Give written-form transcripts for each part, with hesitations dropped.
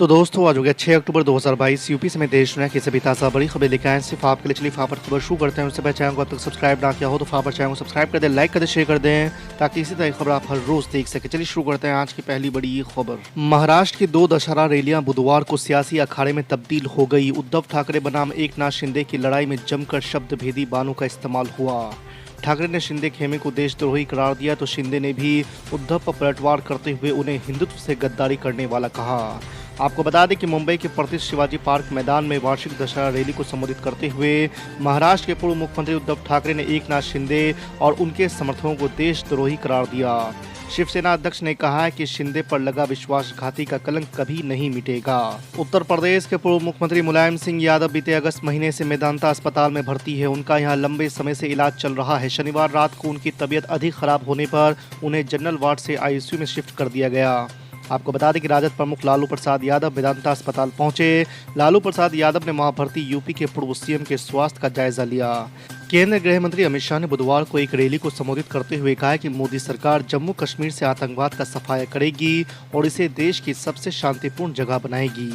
तो दोस्तों आज हो गया 6 अक्टूबर 2022। यूपी समेत देश दुनिया की सभी ताज़ा बड़ी खबरें लेकर आए सिर्फ आपके लिए। चलिए फापर खबर शुरू करते हैं। उससे पहले चैनल को अब तक सब्सक्राइब ना किया हो तो फापर चैनल को सब्सक्राइब कर दें, लाइक कर दें, शेयर कर दें ताकि इसी तरह की खबर आप हर रोज देख सकें। चलिए शुरू करते हैं आज की पहली बड़ी खबर। महाराष्ट्र की 2 दशहरा रैलियां बुधवार को सियासी अखाड़े में तब्दील हो गई। उद्धव ठाकरे बनाम एकनाथ शिंदे की लड़ाई में जमकर शब्द भेदी बानों का इस्तेमाल हुआ। ठाकरे ने शिंदे खेमे को देशद्रोही करार दिया तो शिंदे ने भी उद्धव पर पलटवार करते हुए उन्हें हिंदुत्व से गद्दारी करने वाला कहा। आपको बता दें कि मुंबई के प्रतिष्ठित शिवाजी पार्क मैदान में वार्षिक दशहरा रैली को संबोधित करते हुए महाराष्ट्र के पूर्व मुख्यमंत्री उद्धव ठाकरे ने एकनाथ शिंदे और उनके समर्थकों को देशद्रोही करार दिया। शिवसेना अध्यक्ष ने कहा है कि शिंदे पर लगा विश्वासघाती का कलंक कभी नहीं मिटेगा। उत्तर प्रदेश के पूर्व मुख्यमंत्री मुलायम सिंह यादव बीते अगस्त महीने से मेदांता अस्पताल में भर्ती है। उनका यहां लंबे समय से इलाज चल रहा है। शनिवार रात को उनकी तबीयत अधिक खराब होने पर उन्हें जनरल वार्ड से आईसीयू में शिफ्ट कर दिया गया। आपको बता दें कि राजद प्रमुख लालू प्रसाद यादव मेदांता अस्पताल पहुंचे। लालू प्रसाद यादव ने वहां भर्ती यूपी के पूर्व सीएम के स्वास्थ्य का जायजा लिया। केंद्रीय गृह मंत्री अमित शाह ने बुधवार को एक रैली को संबोधित करते हुए कहा कि मोदी सरकार जम्मू कश्मीर से आतंकवाद का सफाया करेगी और इसे देश की सबसे शांतिपूर्ण जगह बनाएगी।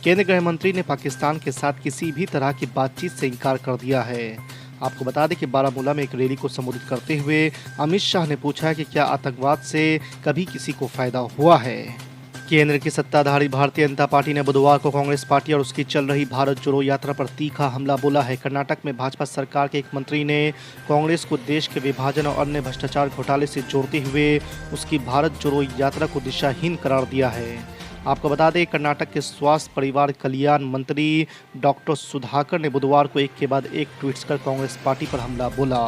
केंद्रीय गृह मंत्री ने पाकिस्तान के साथ किसी भी तरह की बातचीत से इनकार कर दिया है। आपको बता दें कि बारामूला में एक रैली को संबोधित करते हुए अमित शाह ने पूछा कि क्या आतंकवाद से कभी किसी को फायदा हुआ है। केंद्र की सत्ताधारी भारतीय जनता पार्टी ने बुधवार को कांग्रेस पार्टी और उसकी चल रही भारत जोड़ो यात्रा पर तीखा हमला बोला है। कर्नाटक में भाजपा सरकार के एक मंत्री ने कांग्रेस को देश के विभाजन और अन्य भ्रष्टाचार घोटाले से जोड़ते हुए उसकी भारत जोड़ो यात्रा को दिशाहीन करार दिया है। आपको बता दें कर्नाटक के स्वास्थ्य परिवार कल्याण मंत्री डॉक्टर सुधाकर ने बुधवार को एक के बाद एक ट्वीट्स कर कांग्रेस पार्टी पर हमला बोला।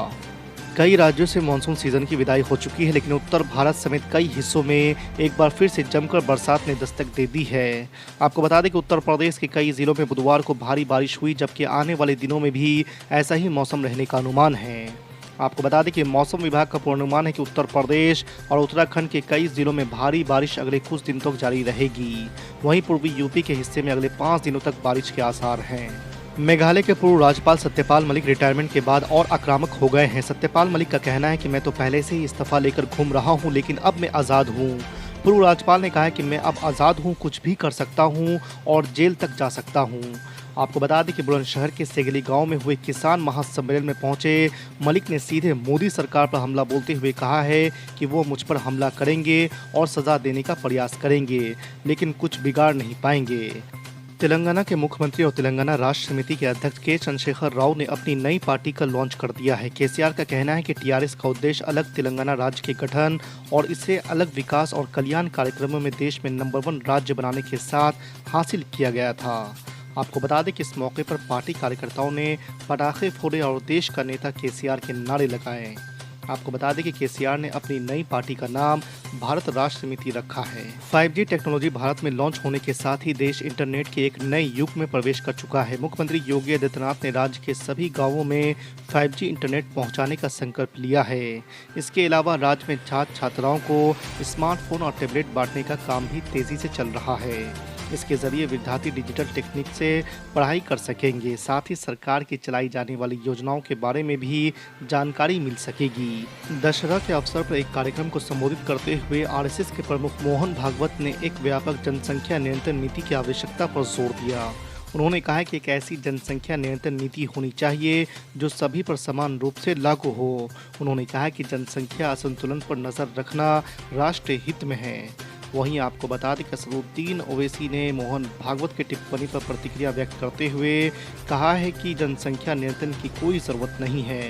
कई राज्यों से मानसून सीजन की विदाई हो चुकी है, लेकिन उत्तर भारत समेत कई हिस्सों में एक बार फिर से जमकर बरसात ने दस्तक दे दी है। आपको बता दें कि उत्तर प्रदेश के कई जिलों में बुधवार को भारी बारिश हुई, जबकि आने वाले दिनों में भी ऐसा ही मौसम रहने का अनुमान है। आपको बता दें कि मौसम विभाग का पूर्वानुमान है कि उत्तर प्रदेश और उत्तराखंड के कई जिलों में भारी बारिश अगले कुछ दिन तक जारी रहेगी। वहीं पूर्वी यूपी के हिस्से में अगले 5 दिनों तक बारिश के आसार हैं। मेघालय के पूर्व राज्यपाल सत्यपाल मलिक रिटायरमेंट के बाद और आक्रामक हो गए हैं। सत्यपाल मलिक का कहना है कि मैं तो पहले से ही इस्तीफा लेकर घूम रहा हूं, लेकिन अब मैं आज़ाद हूं। पूर्व राज्यपाल ने कहा है कि मैं अब आज़ाद हूं, कुछ भी कर सकता हूं और जेल तक जा सकता हूं। आपको बता दें कि बुलंदशहर के सेगली गांव में हुए किसान महासम्मेलन में पहुंचे मलिक ने सीधे मोदी सरकार पर हमला बोलते हुए कहा है कि वो मुझ पर हमला करेंगे और सज़ा देने का प्रयास करेंगे, लेकिन कुछ बिगाड़ नहीं पाएंगे। तेलंगाना के मुख्यमंत्री और तेलंगाना राष्ट्र समिति के अध्यक्ष के चंद्रशेखर राव ने अपनी नई पार्टी का लॉन्च कर दिया है। केसीआर का कहना है कि टीआरएस का उद्देश्य अलग तेलंगाना राज्य के गठन और इसे अलग विकास और कल्याण कार्यक्रमों में देश में नंबर 1 राज्य बनाने के साथ हासिल किया गया था। आपको बता दें कि इस मौके पर पार्टी कार्यकर्ताओं ने पटाखे फोड़े और देश का नेता केसीआर के नारे लगाए। आपको बता दें कि केसीआर ने अपनी नई पार्टी का नाम भारत राष्ट्र समिति रखा है। 5G टेक्नोलॉजी भारत में लॉन्च होने के साथ ही देश इंटरनेट के एक नए युग में प्रवेश कर चुका है। मुख्यमंत्री योगी आदित्यनाथ ने राज्य के सभी गांवों में 5G इंटरनेट पहुंचाने का संकल्प लिया है। इसके अलावा राज्य में छात्र छात्राओं को स्मार्टफोन और टैबलेट बांटने का काम भी तेजी से चल रहा है। इसके जरिए विद्यार्थी डिजिटल टेक्निक से पढ़ाई कर सकेंगे। साथ ही सरकार की चलाई जाने वाली योजनाओं के बारे में भी जानकारी मिल सकेगी। दशहरा के अवसर पर एक कार्यक्रम को संबोधित करते हुए आरएसएस के प्रमुख मोहन भागवत ने एक व्यापक जनसंख्या नियंत्रण नीति की आवश्यकता पर जोर दिया। उन्होंने कहा कि एक ऐसी जनसंख्या नियंत्रण नीति होनी चाहिए जो सभी पर समान रूप से लागू हो। उन्होंने कहा कि जनसंख्या असंतुलन पर नजर रखना राष्ट्रीय हित में है। वहीं आपको बता दें कि असदुद्दीन ओवैसी ने मोहन भागवत की टिप्पणी पर प्रतिक्रिया व्यक्त करते हुए कहा है कि जनसंख्या नियंत्रण की कोई ज़रूरत नहीं है,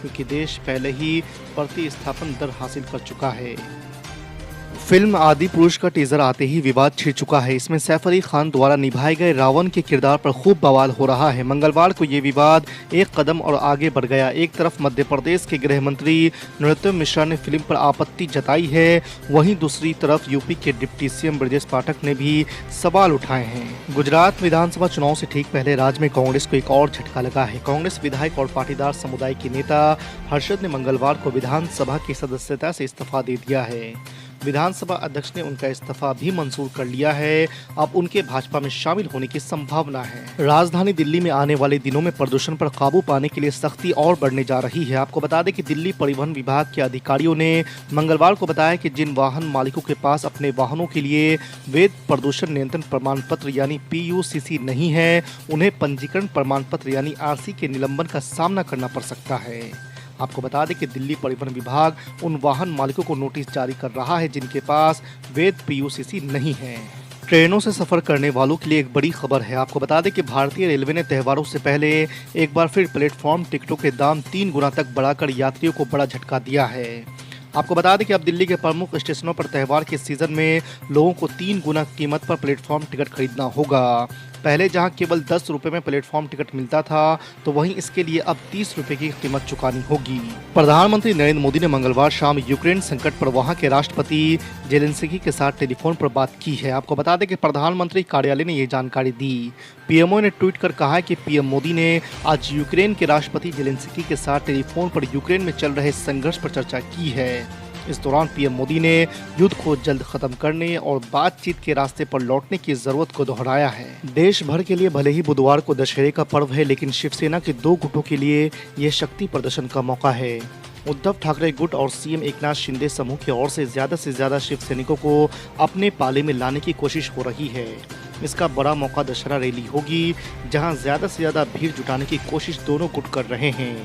क्योंकि देश पहले ही प्रतिस्थापन दर हासिल कर चुका है। फिल्म आदि पुरुष का टीजर आते ही विवाद छिड़ चुका है। इसमें सैफ अली खान द्वारा निभाए गए रावण के किरदार पर खूब बवाल हो रहा है। मंगलवार को ये विवाद एक कदम और आगे बढ़ गया। एक तरफ मध्य प्रदेश के गृह मंत्री नरोत्तम मिश्रा ने फिल्म पर आपत्ति जताई है, वहीं दूसरी तरफ यूपी के डिप्टी सीएम ब्रजेश पाठक ने भी सवाल उठाए हैं। गुजरात विधानसभा चुनाव से ठीक पहले राज्य में कांग्रेस को एक और झटका लगा है। कांग्रेस विधायक और पाटीदार समुदाय के नेता हर्षद ने मंगलवार को विधानसभा की सदस्यता से इस्तीफा दे दिया है। विधानसभा अध्यक्ष ने उनका इस्तीफा भी मंजूर कर लिया है। अब उनके भाजपा में शामिल होने की संभावना है। राजधानी दिल्ली में आने वाले दिनों में प्रदूषण पर काबू पाने के लिए सख्ती और बढ़ने जा रही है। आपको बता दें कि दिल्ली परिवहन विभाग के अधिकारियों ने मंगलवार को बताया कि जिन वाहन मालिकों के पास अपने वाहनों के लिए वैध प्रदूषण नियंत्रण प्रमाण पत्र यानी PUCC नहीं है, उन्हें पंजीकरण प्रमाण पत्र यानी RC के निलंबन का सामना करना पड़ सकता है। आपको बता दें कि दिल्ली परिवहन विभाग उन वाहन मालिकों को नोटिस जारी कर रहा है जिनके पास वैध PUCC नहीं है। ट्रेनों से सफर करने वालों के लिए एक बड़ी खबर है। आपको बता दें कि भारतीय रेलवे ने त्योहारों से पहले एक बार फिर प्लेटफॉर्म टिकटों के दाम 3 गुना तक बढ़ाकर यात्रियों को बड़ा झटका दिया है। आपको बता दें कि अब दिल्ली के प्रमुख स्टेशनों पर त्यौहार के सीजन में लोगों को 3 गुना कीमत पर प्लेटफॉर्म टिकट खरीदना होगा। पहले जहां केवल 10 रुपए में प्लेटफॉर्म टिकट मिलता था, तो वहीं इसके लिए अब 30 रुपए की कीमत चुकानी होगी। प्रधानमंत्री नरेंद्र मोदी ने मंगलवार शाम यूक्रेन संकट पर वहां के राष्ट्रपति जेलेंस्की के साथ टेलीफोन पर बात की है। आपको बता दें कि प्रधानमंत्री कार्यालय ने ये जानकारी दी। पीएमओ ने ट्वीट कर कहा है कि पीएम मोदी ने आज यूक्रेन के राष्ट्रपति जेलेंस्की के साथ टेलीफोन पर यूक्रेन में चल रहे संघर्ष पर चर्चा की है। इस दौरान पीएम मोदी ने युद्ध को जल्द खत्म करने और बातचीत के रास्ते पर लौटने की जरूरत को दोहराया है। देश भर के लिए भले ही बुधवार को दशहरे का पर्व है, लेकिन शिवसेना के 2 गुटों के लिए यह शक्ति प्रदर्शन का मौका है। उद्धव ठाकरे गुट और सीएम एकनाथ शिंदे समूह की ओर से ज्यादा शिव सैनिकों को अपने पाले में लाने की कोशिश हो रही है। इसका बड़ा मौका दशहरा रैली होगी, जहां ज्यादा से ज्यादा भीड़ जुटाने की कोशिश दोनों गुट कर रहे हैं।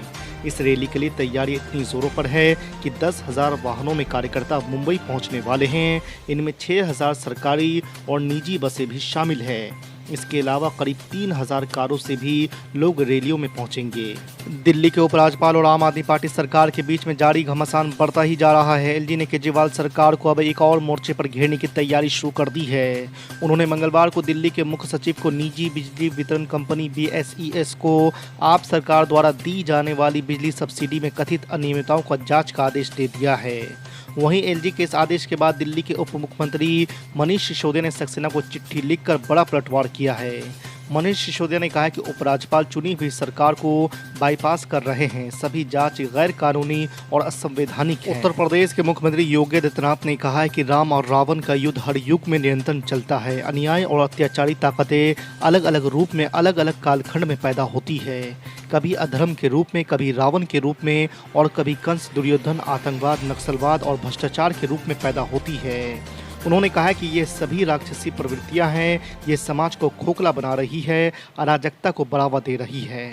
इस रैली के लिए तैयारी इतनी जोरों पर है कि 10,000 वाहनों में कार्यकर्ता मुंबई पहुंचने वाले हैं। इनमें 6,000 सरकारी और निजी बसें भी शामिल है। इसके अलावा करीब 3,000 कारों से भी लोग रैलियों में पहुंचेंगे। दिल्ली के उपराज्यपाल और आम आदमी पार्टी सरकार के बीच में जारी घमासान बढ़ता ही जा रहा है। एलजी ने केजरीवाल सरकार को अब एक और मोर्चे पर घेरने की तैयारी शुरू कर दी है। उन्होंने मंगलवार को दिल्ली के मुख्य सचिव को निजी बिजली वितरण कंपनी BSES को आप सरकार द्वारा दी जाने वाली बिजली सब्सिडी में कथित अनियमितताओं का जांच का आदेश दे दिया है। वहीं एलजी के इस आदेश के बाद दिल्ली के उप मुख्यमंत्री मनीष सिसोदिया ने सक्सेना को चिट्ठी लिखकर बड़ा पलटवार किया है। मनीष सिसोदिया ने कहा है कि उपराज्यपाल चुनी हुई सरकार को बाईपास कर रहे हैं। सभी जांच गैर कानूनी और असंवैधानिक है। उत्तर प्रदेश के मुख्यमंत्री योगी आदित्यनाथ ने कहा है कि राम और रावण का युद्ध हर युग में निरंतर चलता है। अन्याय और अत्याचारी ताकतें अलग अलग रूप में अलग अलग कालखंड में पैदा होती है। कभी अधर्म के रूप में, कभी रावण के रूप में और कभी कंस, दुर्योधन, आतंकवाद, नक्सलवाद और भ्रष्टाचार के रूप में पैदा होती है। उन्होंने कहा कि ये सभी राक्षसी प्रवृत्तियां हैं, ये समाज को खोखला बना रही है, अराजकता को बढ़ावा दे रही है।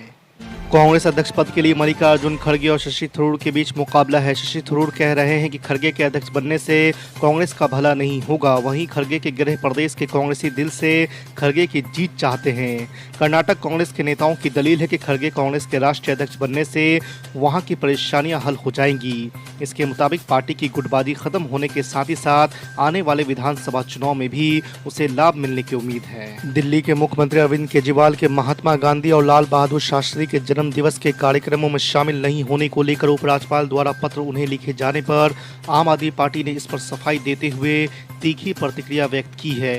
कांग्रेस अध्यक्ष पद के लिए मल्लिकार्जुन खड़गे और शशि थरूर के बीच मुकाबला है। शशि थरूर कह रहे हैं कि खड़गे के अध्यक्ष बनने से कांग्रेस का भला नहीं होगा। वहीं खड़गे के गृह प्रदेश के कांग्रेसी दिल से खड़गे की जीत चाहते हैं। कर्नाटक कांग्रेस के नेताओं की दलील है कि खड़गे कांग्रेस के राष्ट्रीय अध्यक्ष बनने से वहां की परेशानियां हल हो जाएंगी। इसके मुताबिक पार्टी की गुटबाजी खत्म होने के साथ ही साथ आने वाले विधानसभा चुनाव में भी उसे लाभ मिलने की उम्मीद है। दिल्ली के मुख्यमंत्री अरविंद केजरीवाल के महात्मा गांधी और लाल बहादुर शास्त्री के जन्म दिवस के कार्यक्रमों में शामिल नहीं होने को लेकर उपराज्यपाल द्वारा पत्र उन्हें लिखे जाने पर आम आदमी पार्टी ने इस पर सफाई देते हुए तीखी प्रतिक्रिया व्यक्त की है।